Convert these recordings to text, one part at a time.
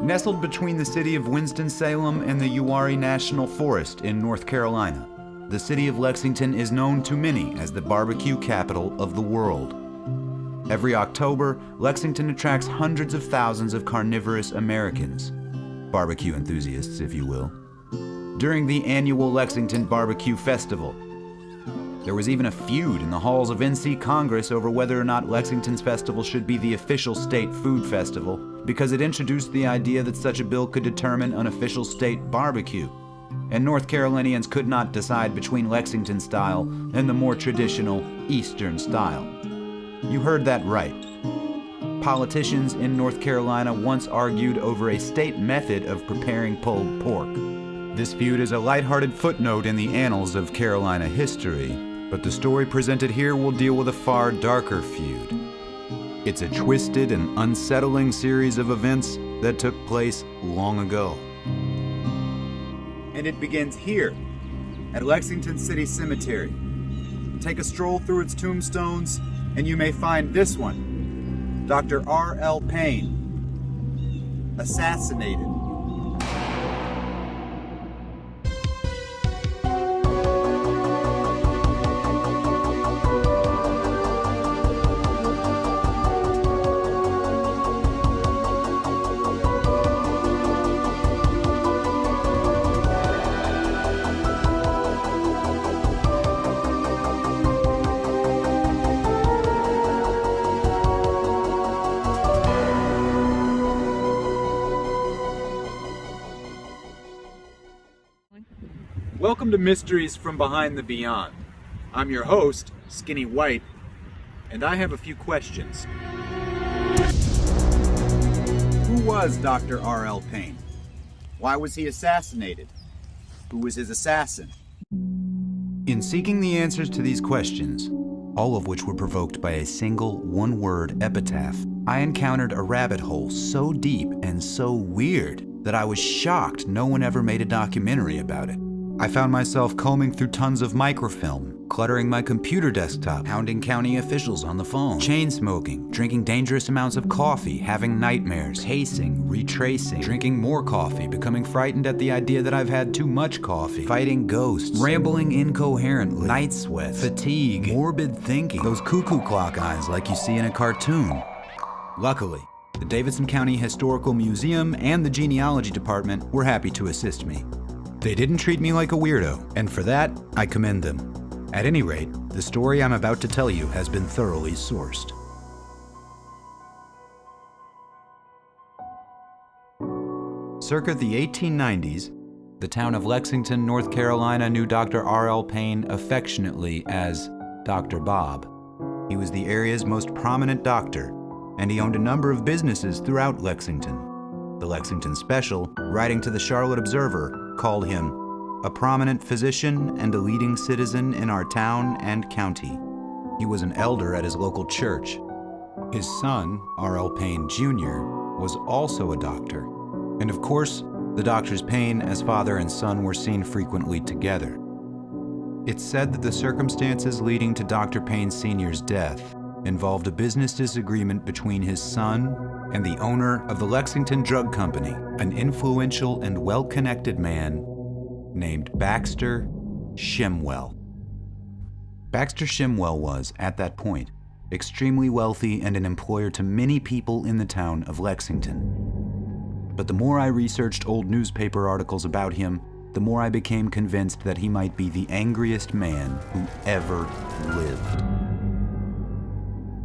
Nestled between the city of Winston-Salem and the Uwharrie National Forest in North Carolina, the city of Lexington is known to many as the barbecue capital of the world. Every October, Lexington attracts hundreds of thousands of carnivorous Americans, barbecue enthusiasts, if you will, during the annual Lexington Barbecue Festival. There was even a feud in the halls of NC Congress over whether or not Lexington's festival should be the official state food festival, because it introduced the idea that such a bill could determine an official state barbecue, and North Carolinians could not decide between Lexington style and the more traditional Eastern style. You heard that right. Politicians in North Carolina once argued over a state method of preparing pulled pork. This feud is a lighthearted footnote in the annals of Carolina history, but the story presented here will deal with a far darker feud. It's a twisted and unsettling series of events that took place long ago. And it begins here, at Lexington City Cemetery. Take a stroll through its tombstones, and you may find this one, Dr. R.L. Payne, assassinated. Welcome to Mysteries from Behind the Beyond. I'm your host, Skinnee White, and I have a few questions. Who was Dr. R.L. Payne? Why was he assassinated? Who was his assassin? In seeking the answers to these questions, all of which were provoked by a single one-word epitaph, I encountered a rabbit hole so deep and so weird that I was shocked no one ever made a documentary about it. I found myself combing through tons of microfilm, cluttering my computer desktop, hounding county officials on the phone, chain smoking, drinking dangerous amounts of coffee, having nightmares, pacing, retracing, drinking more coffee, becoming frightened at the idea that I've had too much coffee, fighting ghosts, rambling incoherently, night sweats, fatigue, morbid thinking, those cuckoo clock eyes like you see in a cartoon. Luckily, the Davidson County Historical Museum and the Genealogy Department were happy to assist me. They didn't treat me like a weirdo, and for that, I commend them. At any rate, the story I'm about to tell you has been thoroughly sourced. Circa the 1890s, the town of Lexington, North Carolina knew Dr. R.L. Payne affectionately as Dr. Bob. He was the area's most prominent doctor, and he owned a number of businesses throughout Lexington. The Lexington Special, writing to the Charlotte Observer, called him a prominent physician and a leading citizen in our town and county. He was an elder at his local church. His son, R.L. Payne Jr., was also a doctor. And of course, the doctors Payne as father and son were seen frequently together. It's said that the circumstances leading to Dr. Payne Sr.'s death involved a business disagreement between his son and the owner of the Lexington Drug Company, an influential and well-connected man named Baxter Shimwell. Baxter Shimwell was, at that point, extremely wealthy and an employer to many people in the town of Lexington. But the more I researched old newspaper articles about him, the more I became convinced that he might be the angriest man who ever lived.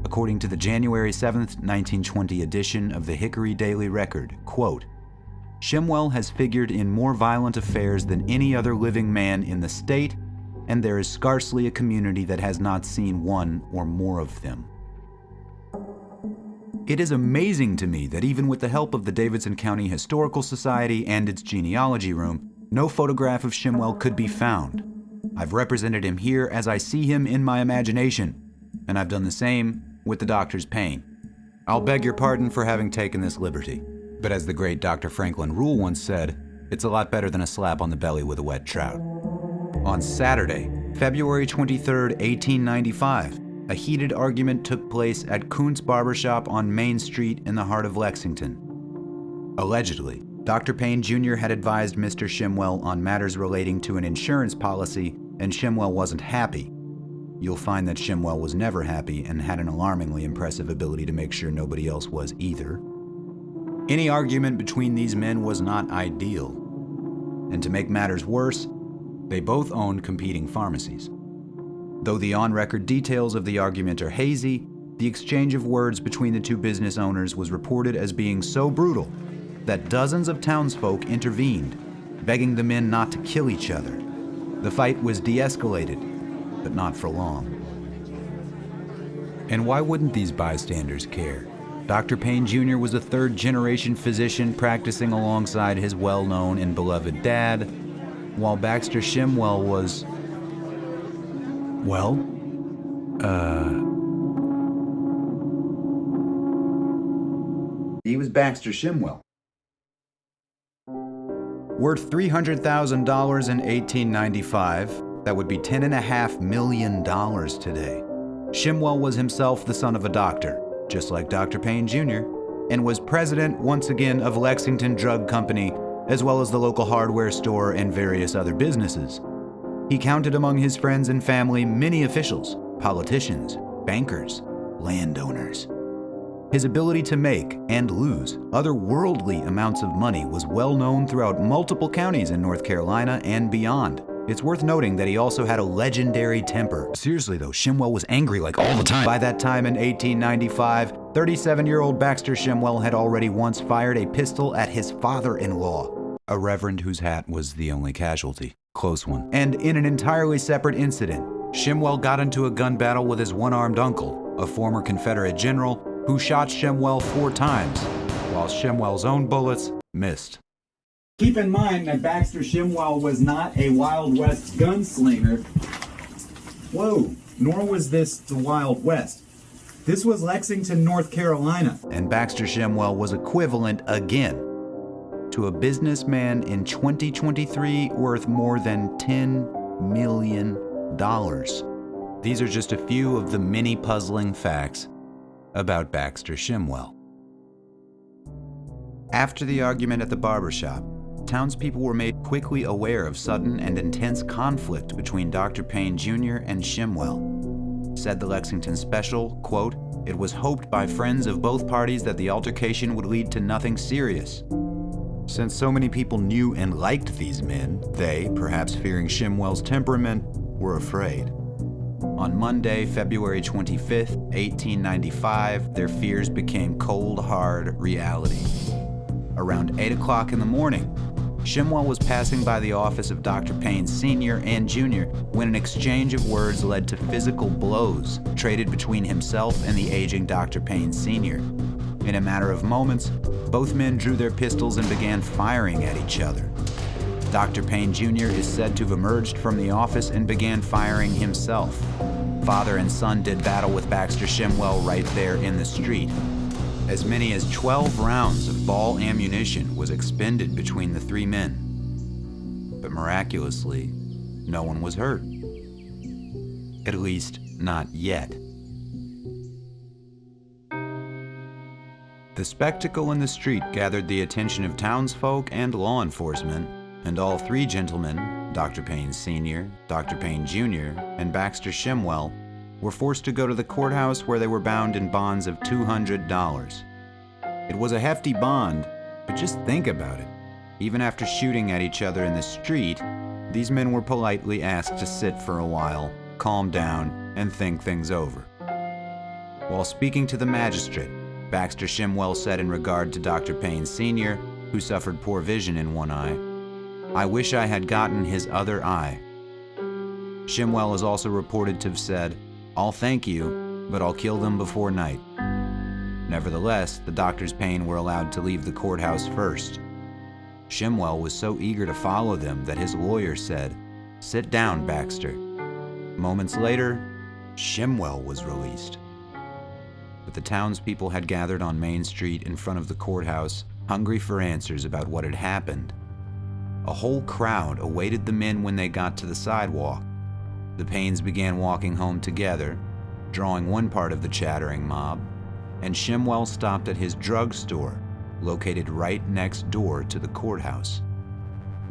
According to the January 7th, 1920 edition of the Hickory Daily Record, quote, Shimwell has figured in more violent affairs than any other living man in the state, and there is scarcely a community that has not seen one or more of them. It is amazing to me that even with the help of the Davidson County Historical Society and its genealogy room, no photograph of Shimwell could be found. I've represented him here as I see him in my imagination, and I've done the same with the doctor's Payne. I'll beg your pardon for having taken this liberty, but as the great Dr. Franklin Rule once said, it's a lot better than a slap on the belly with a wet trout. On Saturday, February 23rd, 1895, a heated argument took place at Kuntz Barbershop on Main Street in the heart of Lexington. Allegedly, Dr. Payne Jr. had advised Mr. Shimwell on matters relating to an insurance policy, and Shimwell wasn't happy. You'll find that Shimwell was never happy and had an alarmingly impressive ability to make sure nobody else was either. Any argument between these men was not ideal. And to make matters worse, they both owned competing pharmacies. Though the on-record details of the argument are hazy, the exchange of words between the two business owners was reported as being so brutal that dozens of townsfolk intervened, begging the men not to kill each other. The fight was de-escalated, but not for long. And why wouldn't these bystanders care? Dr. Payne Jr. was a third-generation physician practicing alongside his well-known and beloved dad, while Baxter Shimwell was, well, he was Baxter Shimwell. Worth $300,000 in 1895, that would be $10.5 million today. Shimwell was himself the son of a doctor, just like Dr. Payne Jr., and was president once again of Lexington Drug Company, as well as the local hardware store and various other businesses. He counted among his friends and family many officials, politicians, bankers, landowners. His ability to make and lose otherworldly amounts of money was well known throughout multiple counties in North Carolina and beyond. It's worth noting that he also had a legendary temper. Seriously though, Shimwell was angry like all the time. By that time in 1895, 37-year-old Baxter Shimwell had already once fired a pistol at his father-in-law, a reverend whose hat was the only casualty. Close one. And in an entirely separate incident, Shimwell got into a gun battle with his one-armed uncle, a former Confederate general, who shot Shimwell 4 times, while Shimwell's own bullets missed. Keep in mind that Baxter Shimwell was not a Wild West gunslinger. Whoa, nor was this the Wild West. This was Lexington, North Carolina. And Baxter Shimwell was equivalent again to a businessman in 2023 worth more than $10 million. These are just a few of the many puzzling facts about Baxter Shimwell. After the argument at the barbershop, townspeople were made quickly aware of sudden and intense conflict between Dr. Payne Jr. and Shimwell. Said the Lexington Special, quote, "It was hoped by friends of both parties that the altercation would lead to nothing serious." Since so many people knew and liked these men, they, perhaps fearing Shimwell's temperament, were afraid. On Monday, February 25th, 1895, their fears became cold, hard reality. Around 8 o'clock in the morning, Shimwell was passing by the office of Dr. Payne Sr. and Jr. when an exchange of words led to physical blows traded between himself and the aging Dr. Payne Sr. In a matter of moments, both men drew their pistols and began firing at each other. Dr. Payne Jr. is said to have emerged from the office and began firing himself. Father and son did battle with Baxter Shimwell right there in the street. As many as 12 rounds of ball ammunition was expended between the 3 men. But miraculously, no one was hurt. At least, not yet. The spectacle in the street gathered the attention of townsfolk and law enforcement, and all 3 gentlemen, Dr. Payne Sr., Dr. Payne Jr., and Baxter Shimwell, were forced to go to the courthouse where they were bound in bonds of $200. It was a hefty bond, but just think about it. Even after shooting at each other in the street, these men were politely asked to sit for a while, calm down, and think things over. While speaking to the magistrate, Baxter Shimwell said in regard to Dr. Payne Sr., who suffered poor vision in one eye, "I wish I had gotten his other eye." Shimwell is also reported to have said, "I'll thank you, but I'll kill them before night." Nevertheless, the doctors Payne were allowed to leave the courthouse first. Shimwell was so eager to follow them that his lawyer said, "Sit down, Baxter." Moments later, Shimwell was released. But the townspeople had gathered on Main Street in front of the courthouse, hungry for answers about what had happened. A whole crowd awaited the men when they got to the sidewalk. The Paynes began walking home together, drawing one part of the chattering mob, and Shimwell stopped at his drugstore, located right next door to the courthouse.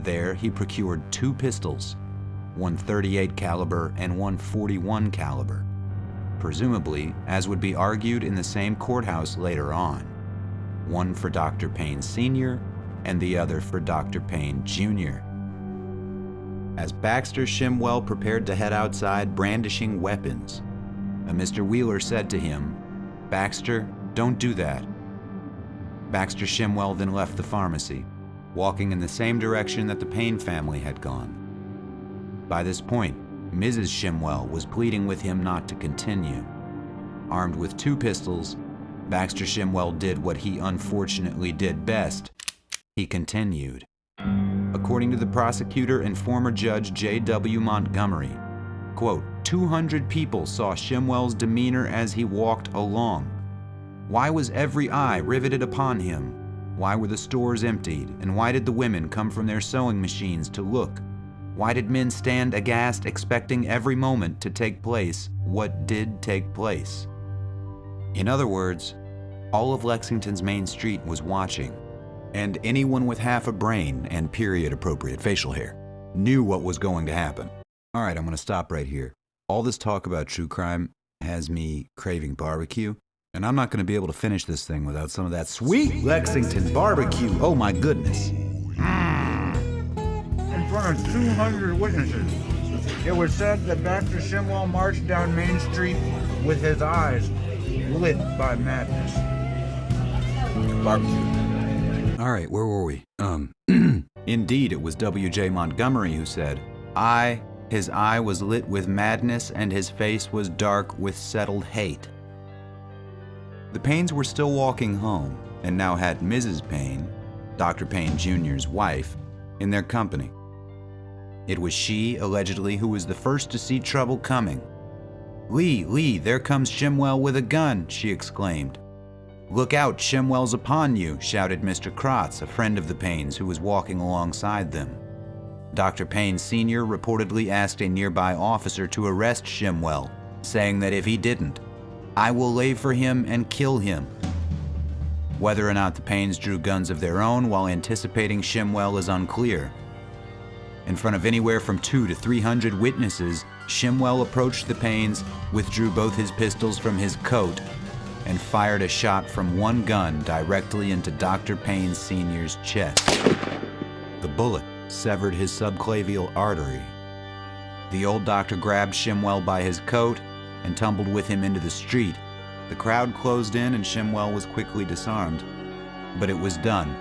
There, he procured 2 pistols, one .38 caliber and one .41 caliber, presumably, as would be argued in the same courthouse later on, one for Dr. Payne Sr. and the other for Dr. Payne Jr. As Baxter Shimwell prepared to head outside brandishing weapons, a Mr. Wheeler said to him, "Baxter, don't do that." Baxter Shimwell then left the pharmacy, walking in the same direction that the Payne family had gone. By this point, Mrs. Shimwell was pleading with him not to continue. Armed with 2 pistols, Baxter Shimwell did what he unfortunately did best. He continued. According to the prosecutor and former judge J.W. Montgomery, quote, 200 people saw Shimwell's demeanor as he walked along. Why was every eye riveted upon him? Why were the stores emptied, and why did the women come from their sewing machines to look? Why did men stand aghast, expecting every moment to take place what did take place? In other words, all of Lexington's main street was watching, and anyone with half a brain and period-appropriate facial hair knew what was going to happen. All right, I'm going to stop right here. All this talk about true crime has me craving barbecue, and I'm not going to be able to finish this thing without some of that sweet Lexington barbecue. Oh my goodness. In front of 200 witnesses, it was said that Baxter Shimwell marched down Main Street with his eyes lit by madness. Barbecue. All right, where were we? Indeed, it was W.J. Montgomery who said, his eye was lit with madness and his face was dark with settled hate. The Paynes were still walking home and now had Mrs. Payne, Dr. Payne Jr.'s wife, in their company. It was she, allegedly, who was the first to see trouble coming. Lee, there comes Shimwell with a gun," she exclaimed. "Look out, Shimwell's upon you," shouted Mr. Kratz, a friend of the Paynes who was walking alongside them. Dr. Payne Sr. reportedly asked a nearby officer to arrest Shimwell, saying that if he didn't, "I will lay for him and kill him." Whether or not the Paynes drew guns of their own while anticipating Shimwell is unclear. In front of anywhere from 200 to 300 witnesses, Shimwell approached the Paynes, withdrew both his pistols from his coat, and fired a shot from one gun directly into Dr. Payne Sr.'s chest. The bullet severed his subclavian artery. The old doctor grabbed Shimwell by his coat and tumbled with him into the street. The crowd closed in and Shimwell was quickly disarmed. But it was done.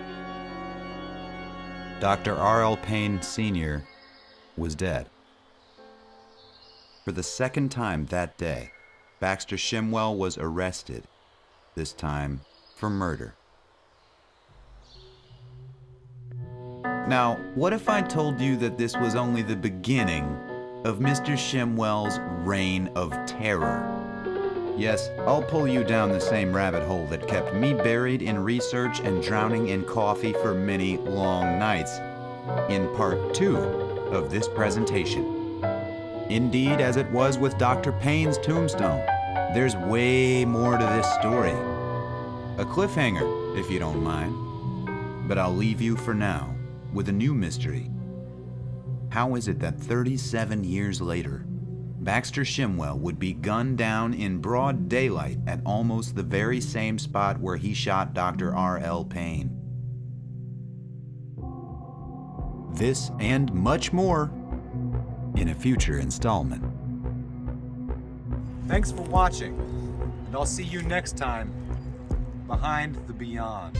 Dr. R.L. Payne Sr. was dead. For the second time that day, Baxter Shimwell was arrested, this time for murder. Now, what if I told you that this was only the beginning of Mr. Shimwell's reign of terror? Yes, I'll pull you down the same rabbit hole that kept me buried in research and drowning in coffee for many long nights, in part 2 of this presentation. Indeed, as it was with Dr. Payne's tombstone, there's way more to this story. A cliffhanger, if you don't mind. But I'll leave you for now with a new mystery. How is it that 37 years later, Baxter Shimwell would be gunned down in broad daylight at almost the very same spot where he shot Dr. R.L. Payne? This and much more in a future installment. Thanks for watching, and I'll see you next time behind the beyond.